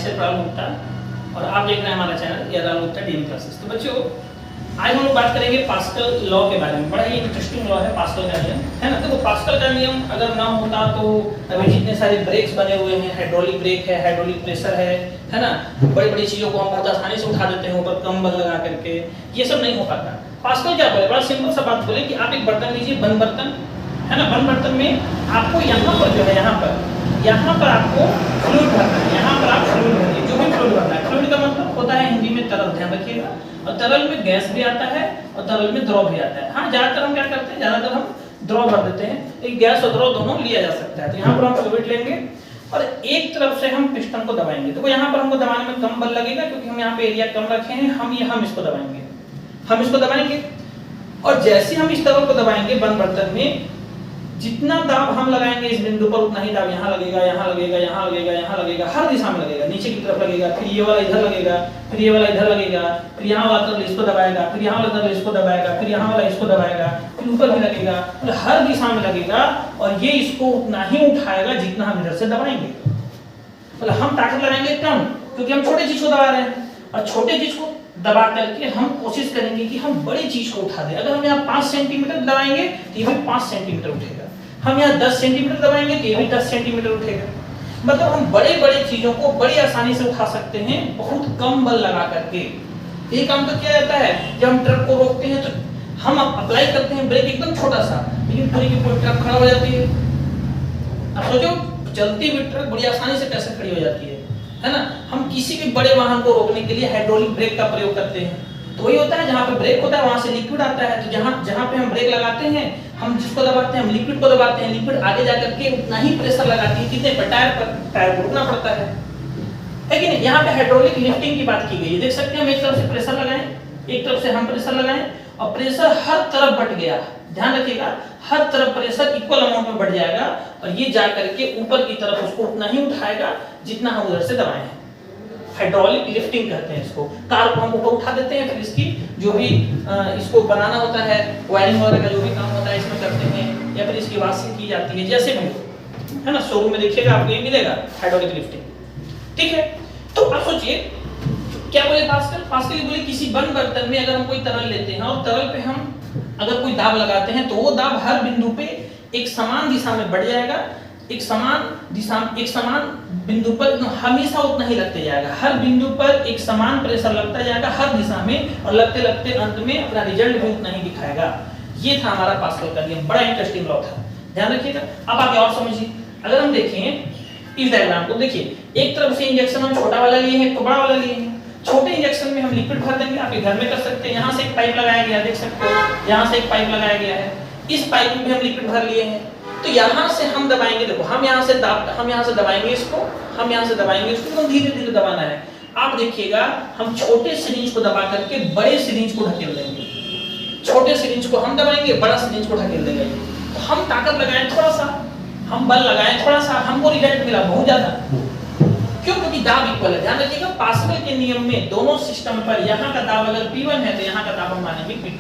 से प्रणाम गुप्ता और आप देख रहे हैं हमारा channel Yadav Gupta DM classes. तो बच्चों आज हम लोग बात करेंगे पास्कल लॉ के बारे में। बड़ा ही इंटरेस्टिंग लॉ है पास्कल का नियम, है ना। देखो पास्कल का नियम अगर ना होता तो अभी जितने सारे ब्रेक्स बने हुए हैं, हाइड्रोलिक ब्रेक है, हाइड्रोलिक प्रेशर है ना, बड़ी बड़ी चीजों को हम बहुत आसानी से उठा देते हैं ऊपर कम बल लगा करके, ये सब नहीं हो पाता। पास्कल क्या बोले, बड़ा सिंपल सा बात बोले कि आप एक बर्तन लीजिए, बंद बर्तन है ना, बंद बर्तन में आपको यहाँ पर जो है यहाँ पर आपको फ्लूइड भरना है, यहाँ पर आप फ्लूइड भरिए, जो भी फ्लूइड भरना है। फ्लूइड का मतलब होता है हिंदी में तरल, ध्यान रखिएगा। और तरल में गैस भी आता है और तरल में द्रव भी आता है। हाँ, ज्यादातर हम क्या करते हैं, ज्यादातर हम द्रव भर देते हैं, एक गैस और द्रव दोनों लिया जा सकता है। तो यहाँ पर हम फ्लूइड लेंगे और एक तरफ से हम पिस्टन को दबाएंगे। देखो यहाँ पर हमको दबाने में कम बल लगेगा क्योंकि हम यहाँ पे एरिया कम रखे हैं। हम इसको दबाएंगे और जैसे हम इस तरफ को दबाएंगे बंद बर्तन में, जितना दाब हम लगाएंगे इस बिंदु पर उतना ही दाब यहाँ लगेगा, यहाँ लगेगा, यहाँ लगेगा, यहाँ लगेगा, हर दिशा में लगेगा, नीचे की तरफ लगेगा, फिर ये वाला इधर लगेगा, फिर ये वाला इधर लगेगा, फिर यहाँ वाला तरल इसको दबाएगा, फिर यहाँ वाला तरल इसको दबाएगा, फिर यहाँ वाला इसको दबाएगा, फिर ऊपर भी लगेगा, तो हर दिशा में लगेगा और ये इसको उतना ही उठाएगा जितना हम इधर से दबाएंगे। मतलब हम ताकत लगाएंगे कम क्योंकि हम छोटे चीज को दबा रहे हैं, और छोटे चीज को दबा करके हम कोशिश करेंगे कि हम बड़ी चीज को उठा दें। अगर हम यहाँ 5 सेंटीमीटर दबाएंगे तो ये भी 5 सेंटीमीटर उठेगा, हम यहाँ 10 सेंटीमीटर दबाएंगे तो ये भी 10 सेंटीमीटर उठेगा। मतलब हम बड़े बड़े चीजों को बड़ी आसानी से उठा सकते हैं बहुत कम बल लगा करके। ये काम तो किया जाता है जब हम ट्रक को रोकते हैं तो हम अप्लाई करते हैं ब्रेक एकदम छोटा सा, लेकिन पूरी की पूरी ट्रक खड़ा हो जाती है। अब सोचो चलती हुई ट्रक बड़ी आसानी से कैसे खड़ी हो जाती है ना। हम किसी भी बड़े वाहन को रोकने के लिए हाइड्रोलिक ब्रेक का प्रयोग करते हैं। तो वही होता है, जहाँ पे ब्रेक होता है वहां से लिक्विड आता है, तो जहाँ पे हम ब्रेक लगाते हैं, हम जिसको दबाते हैं, हम लिक्विड को दबाते हैं, लिक्विड आगे जाकर के उतना ही प्रेशर लगाती है कितने पर, टायर को रुकना पड़ता है कि नहीं। यहाँ पे हाइड्रोलिक लिफ्टिंग की बात की गई है, देख सकते हैं। हम एक तरफ से प्रेशर लगाएं, एक तरफ से हम प्रेशर लगाएं और प्रेशर हर तरफ बढ़ गया, ध्यान रखिएगा, हर तरफ प्रेशर इक्वल अमाउंट में बढ़ जाएगा और ये जा करके ऊपर की तरफ उसको उतना ही उठाएगा जितना हम उधर से दबाए हैं। हाइड्रोलिक लिफ्टिंग कहते हैं इसको। कार को हम ऊपर उठा देते हैं, फिर इसकी जो भी इसको बनाना होता है, वायरिंग वगैरह का जो भी काम होता है इसमें करते हैं, या फिर इसकी वॉशिंग की जाती है, जैसे भी है ना। शोरूम में देखिएगा आपको ये मिलेगा हाइड्रोलिक लिफ्टिंग, ठीक है। तो आप सोचिए क्या बोले पास्कल बोले किसी बंद बर्तन में अगर हम कोई तरल लेते हैं और तरल पे हम अगर कोई दाब लगाते हैं तो वो दाब हर बिंदु पे एक समान दिशा में बढ़ जाएगा, एक समान बिंदु पर हमेशा उतना ही लगते जाएगा, हर बिंदु पर एक समान प्रेशर लगता जाएगा हर दिशा में, और लगते लगते अंत में अपना रिजल्ट भी उतना ही दिखाएगा। ये था हमारा पास्कल का नियम, बड़ा इंटरेस्टिंग लॉ था, ध्यान रखिएगा। अब आगे और समझिए, अगर हम देखें इस डायग्राम को, देखिए एक तरफ से इंजेक्शन हम छोटा वाला लिए हैं, एक बड़ा वाला लिए हैं। छोटे इंजेक्शन में हम लिक्विड भर देंगे, आप घर में कर सकते हैं। यहाँ से एक पाइप लगाया गया, देख सकते हो, यहाँ से एक पाइप लगाया गया है, इस पाइप में हम लिक्विड भर लिए हैं। तो यहाँ से हम दबाएंगे, देखो हम यहाँ से दबाएंगे इसको, एकदम धीरे धीरे दबाना है। आप देखिएगा हम छोटे सिरिंज को दबा करके बड़े सिरिंज को ढकेल देंगे, छोटे सिरिंज को हम दबाएंगे, बड़ा सिरिंज को ढकेल देंगे। तो हम ताकत लगाएं थोड़ा सा, हम बल लगाएं थोड़ा सा, हमको रिजल्ट मिला बहुत ज्यादा, क्यों? क्योंकि दाब इक्वल है। ध्यान रखिएगा पास्कल के नियम में दोनों सिस्टम पर यहाँ का दाब अगर P1 है तो यहाँ का दाब हम मानेंगे P2,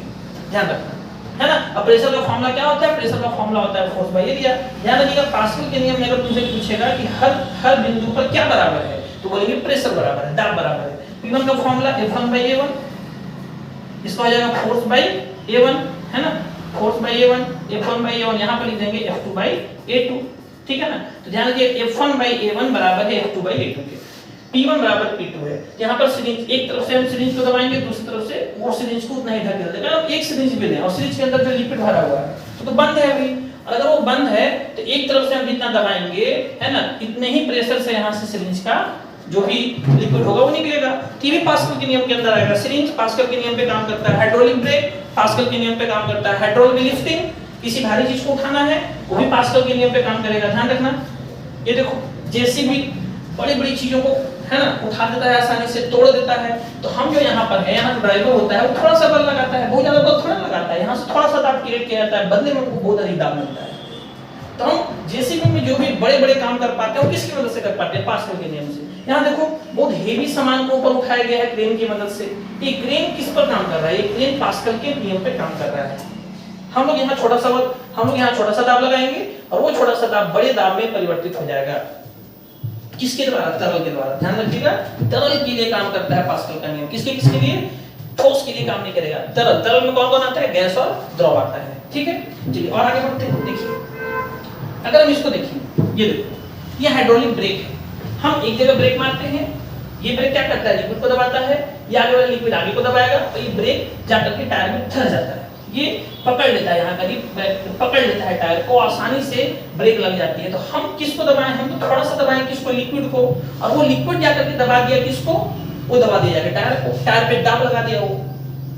ध्यान रखना है ना। अब प्रेशर का फॉर्मूला क्या होता है, प्रेशर का फॉर्मूला होता है फोर्स बाय एरिया। ध्यान रखिएगा पास्कल के नियम में अगर तुमसे पूछेगा कि हर बिंदु पर क्या बराबर है, तो बोलेंगे प्रेशर बराबर है, दाब बराबर है। P1 का फॉर्मूला F1 by A1, इसका हो जाएगा फोर्स बाय A1, है ना, force by A1, F1 by A1 यहाँ पर लिख देंगे F2 by A2, ठीक है ना। तो ध्यान रखिए F1 by A1 बराबर है F2 by A2 के, P1 बराबर P2 है। यहाँ पर सिरिंज, एक तरफ से हम सिरिंज को दबाएंगे, दूसरी तरफ से वो सिरिंज को उतना ही ढकेल देगा। हम एक सिरिंज भी लें और सिरिंज के अंदर जो लिक्विड भरा हुआ है तो बंद है अभी, और अगर वो बंद है तो एक तरफ से हम जितना दबाएंगे, है ना, इतने ही प्रेशर से यहाँ से सिरिंज का जो भी लिक्विड होगा वो निकलेगा। ये भी पास्कल के नियम के अंदर आएगा। सिरिंज पास्कल के नियम पे काम करता है, हाइड्रोलिक ब्रेक पास्कल के नियम पे काम करता है, हाइड्रोलिक लिफ्टिंग किसी भारी चीज को उठाना है वो भी पास्कल के नियम पे काम करेगा, ध्यान रखना। ये देखो जेसीबी बड़ी बड़ी चीजों को, है ना, उठा देता है, आसानी से तोड़ देता है। तो हम जो यहाँ पर है, यहाँ जो ड्राइवर होता है वो थोड़ा सा बल लगाता है, बहुत ज्यादा बल थोड़ा लगाता है, यहाँ से थोड़ा सा दाब क्रिएट किया जाता है, बदले में उनको बहुत अधिक दाब मिलता है। तो हम जेसीबी में जो भी बड़े बड़े काम कर पाते हैं वो किसकी मदद से कर पाते हैं, पास्कल के नियम से। यहाँ देखो बहुत हेवी सामान को ऊपर उठाया गया है क्रेन की मदद से। ये क्रेन किस पर काम कर रहा है, ये क्रेन पास्कल के नियम पे काम कर रहा है। हम लोग यहाँ छोटा सा दाब लगाएंगे और वो छोटा सा दाब बड़े दाब में परिवर्तित हो जाएगा। किसके द्वारा? तरल के द्वारा। ध्यान रखिएगा, तरल के लिए काम करता है पास्कल का नियम। किसके किसके लिए? ठोस के लिए काम नहीं करेगा। तरल, तरल में कौन कौन आता है? गैस और द्रव आता है। ठीक है, चलिए और आगे बढ़ते हैं। देखिए अगर हम इसको देखें, ये देखो ये हाइड्रोलिक ब्रेक है। हम एक जगह ब्रेक मारते हैं, ये ब्रेक क्या करता है? लिक्विड को दबाता है, ये आगे वाला लिक्विड आगे को दबाएगा और ये ब्रेक जाकर के टायर में ठहर जाता है। ये पकड़ लेता है, यहाँ करीब पकड़ लेता है टायर को, आसानी से ब्रेक लग जाती है। तो हम किसको दबाएं? हम तो थोड़ा सा दबाएं किसको? लिक्विड को, और वो लिक्विड जाकर के दबा दिया किसको? वो दबा दिया जाएगा टायर को, टायर पे दाब लगा दिया वो,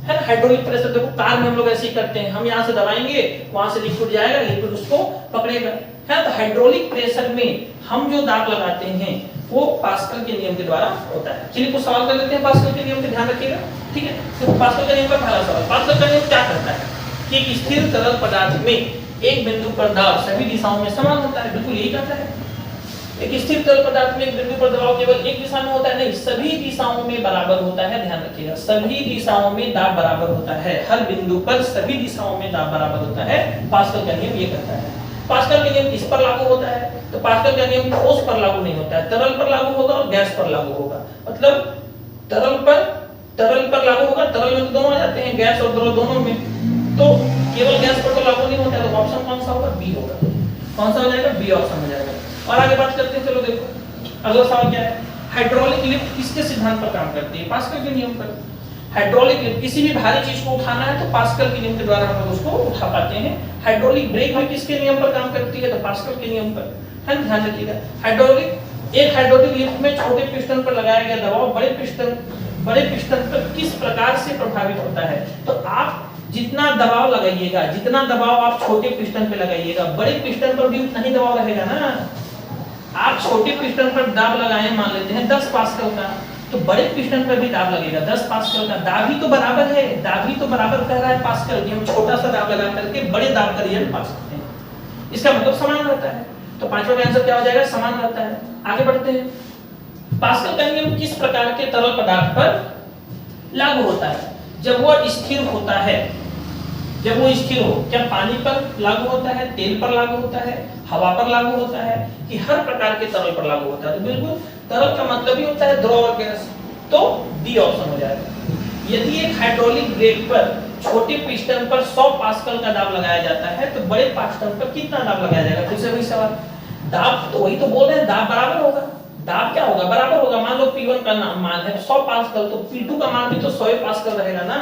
है ना। हाइड्रोलिक प्रेशर देखो कार में हम लोग ऐसे ही करते हैं, हम यहाँ से दबाएंगे, वहां से लिक्विड जाएगा, लिक्विड उसको पकड़ेगा, है। तो हाइड्रोलिक प्रेशर में हम जो दाब लगाते हैं वो पास्कल के नियम के द्वारा होता है। चलिए कुछ सवाल कर लेते हैं पास्कल के नियम पे, ध्यान रखिएगा। ठीक है, तो पास्कल का नियम का पहला सवाल, पास्कल का नियम क्या करता है कि एक स्थिर तरल पदार्थ में एक बिंदु पर दाब सभी दिशाओं में समान होता है। बिल्कुल यही कहता है। एक स्थिर तरल पदार्थ में एक बिंदु पर दबाव केवल एक दिशा में होता है, नहीं, सभी दिशाओं में बराबर होता है। ध्यान रखिएगा, सभी दिशाओं में दाब बराबर होता है, हर बिंदु पर सभी दिशाओं में दाब बराबर होता है। पास्कल का नियम ये कहता है। पास्कल का नियम किस पर लागू होता है? तो पास्कल का नियम ठोस पर लागू नहीं होता है, तरल पर लागू होगा और गैस पर लागू होगा। मतलब तरल पर लागू होगा, तरल में तो दोनों आ जाते हैं, गैस और द्रव दोनों में, तो केवल गैस पर तो लागू नहीं होता है। तो ऑप्शन कौन सा होगा? बी होगा। कौन सा हो जाएगा? बी ऑप्शन हो जाएगा। और आगे बात करते हैं, चलो देखो अगला सवाल क्या है। हाइड्रोलिक लिफ्ट किसके सिद्धांत पर काम करती है? पास्कल के नियम पर। हाइड्रोलिक लिफ्ट, किसी भी भारी चीज को उठाना है तो पास्कल के नियम के द्वारा हम लोग उसको उठा पाते हैं। हाइड्रोलिक ब्रेक भी किसके नियम पर काम करती है? तो पास्कल के नियम पर, है। ध्यान रखिएगा, एक हाइड्रोलिक लिफ्ट में छोटे पिस्टन पर लगाया गया दबाव बड़े पिस्टन पर किस प्रकार से प्रभावित होता है? तो आप जितना दबाव लगाइएगा, जितना दबाव आप छोटे पिस्टन पे लगाइएगा, बड़े पिस्टन पर भी उतना ही दबाव रहेगा ना। आप छोटे पिस्टन पर दाब लगाएं, मान लेते हैं 10 पास्कल का, तो बड़े पिस्टन पर भी दाब लगेगा 10 पास्कल का। दाब ही तो बराबर है, दाब ही तो बराबर कह रहा है पास्कल कि हम छोटा सा दाब लगा करके बड़े दाब का रिजल्ट पा सकते हैं। इसका मतलब समान रहता है। तो पांचवा का आंसर क्या हो जाएगा? समान रहता है। आगे बढ़ते हैं। पास्कल का नियम किस प्रकार के तरल पदार्थ पर लागू होता है? जब वह स्थिर होता है, जब वो स्थिर हो। क्या पानी पर लागू होता है, तेल पर लागू होता है, हवा पर लागू होता है, कि हर प्रकार के तरल पर लागू होता है? तो बिल्कुल तरल का मतलब ही होता है द्रव और गैस, तो डी ऑप्शन हो जाएगा। यदि एक हाइड्रोलिक ब्रेक पर छोटे पिस्टन पर 100 पास्कल का दाब लगाया जाता है तो बड़े पिस्टन पर कितना दाब लगाया जाएगा? फिर से वही सवाल, दाब तो वही तो बोल रहे हैं, दाब बराबर होगा। दाब क्या होगा? बराबर होगा। मान लो P1 का मान है 100 पास्कल, तो P2 का मान भी तो 100 पास्कल रहेगा ना।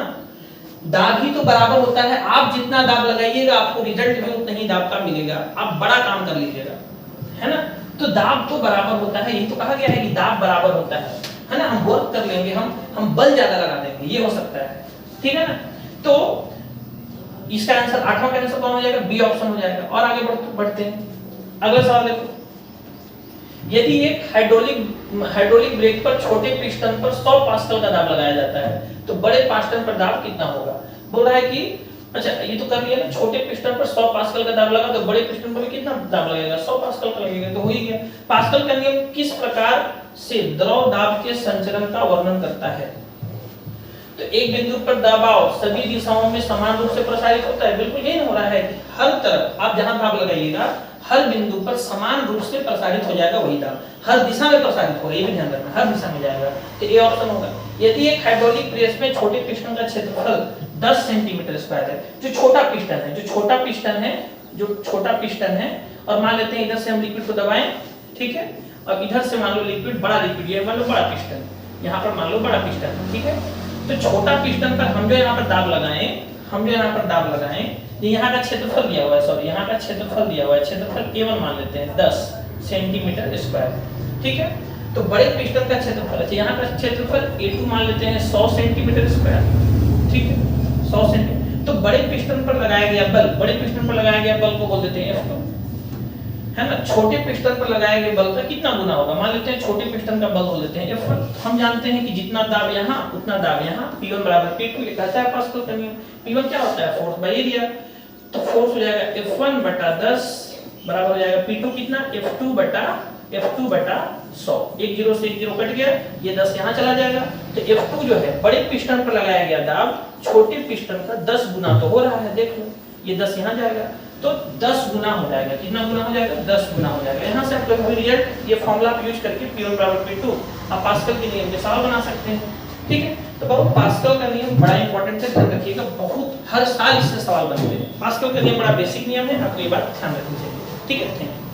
दाब ही तो बराबर होता है। आप जितना दाब लगाइएगा आपको रिजल्ट भी उतना ही दाब का मिलेगा। आप बड़ा काम कर लीजिएगा, है ना। तो दाब तो बराबर होता है, यही तो कहा गया है कि दाब बराबर होता है ना। हम वर्क कर लेंगे, हम बल ज्यादा लगा देंगे, ये हो सकता है, ठीक है ना। तो इसका आंसर, आठवां का आंसर कौन हो जाएगा? बी ऑप्शन हो जाएगा। और आगे बढ़ते हैं। अगला सवाल देखो, यदि एक हाइड्रोलिक ब्रेक पर छोटे पिस्टन पर 100 पास्कल का दाब लगाया जाता है तो बड़े पिस्टन पर दाब कितना होगा? बोल रहा है कि अच्छा ये तो कर लिया ना, छोटे पिस्टन पर 100 पास्कल का दाब लगा तो बड़े पिस्टन पर भी कितना दाब लगेगा? 100 पास्कल का लगेगा। तो हो ही गया। पास्कल का नियम किस प्रकार से द्रव दाब के संचरण का वर्णन करता है? तो एक बिंदु पर दबाव सभी दिशाओं में समान रूप से प्रसारित होता है। बिल्कुल यही हो रहा है कि हर तरफ आप जहां दाब लगाइएगा हर बिंदु पर समान रूप से प्रसारित हो जाएगा वही दाब, हर दिशा में प्रसारित होगा, ये भी ध्यान रखना, हर दिशा में जाएगा। तो ये ऑप्शन होगा। यदि एक हाइड्रोलिक प्रेस में छोटे पिस्टन का क्षेत्रफल 10 सेंटीमीटर स्क्वायर है, जो छोटा पिस्टन है, और मान लेते हैं इधर से हम लिक्विड को दबाएं, ठीक है, और इधर से मान लो लिक्विड बड़ा लिक्विड, ये मान लो बड़ा पिस्टन, यहाँ पर मान लो बड़ा पिस्टन, ठीक है। तो छोटा पिस्टन पर हम जो यहाँ पर दाब लगाएं, यहाँ का क्षेत्रफल दिया हुआ है, सॉरी यहाँ का क्षेत्रफल दिया हुआ है, क्षेत्रफल A1 मान लेते हैं 10 सेंटीमीटर स्क्वायर, ठीक है। तो बड़े पिस्टन का क्षेत्रफल, अच्छा यहाँ का क्षेत्रफल A2 मान लेते हैं 100 सेंटीमीटर स्क्वायर, ठीक है, 100 सेंटीमीटर। तो बड़े पिस्टन पर लगाया गया बल को बोल देते हैं F2, है ना। छोटे पिस्टन पर लगाए गए बल का कितना गुना होगा? मान लेते हैं छोटे पिस्टन का बल बोल देते हैं F1। हम जानते हैं कि जितना दाब यहाँ उतना दाब यहाँ, P1 बराबर P2 ये कहता है पास्कल का नियम। P1 क्या होता है? Force by area. तो फोर्स हो जाएगा F1 बटा 10 बराबर हो जाएगा P2 कितना? F2 बटा 100। एक 0 से एक 0 कट गया, ये 10 यहाँ चला जाएगा। तो F2 जो है बड़े पिस्टन पर लगाया गया दाब छोटे पिस्टन का 10 गुना तो हो रहा है, देख लो, ये 10 यहाँ जाएगा। तो 10 गुना हो जाएगा। कितना गुना हो जाएगा? 10 गुना हो जाएगा। यहाँ से आप लोग रिजल्ट ये फॉर्मूला आप यूज करके P1 बराबर P2 आप पास्कल के नियम के सवाल बना सकते हैं। ठीक है, तो बहुत पास्कल का नियम बड़ा इंपॉर्टेंट है, ध्यान रखिएगा, बहुत हर साल इससे सवाल बनते हैं। पास्कल का नियम बड़ा बेसिक नियम है, आपको ये बात ध्यान रखनी चाहिए। ठीक है, थैंक यू।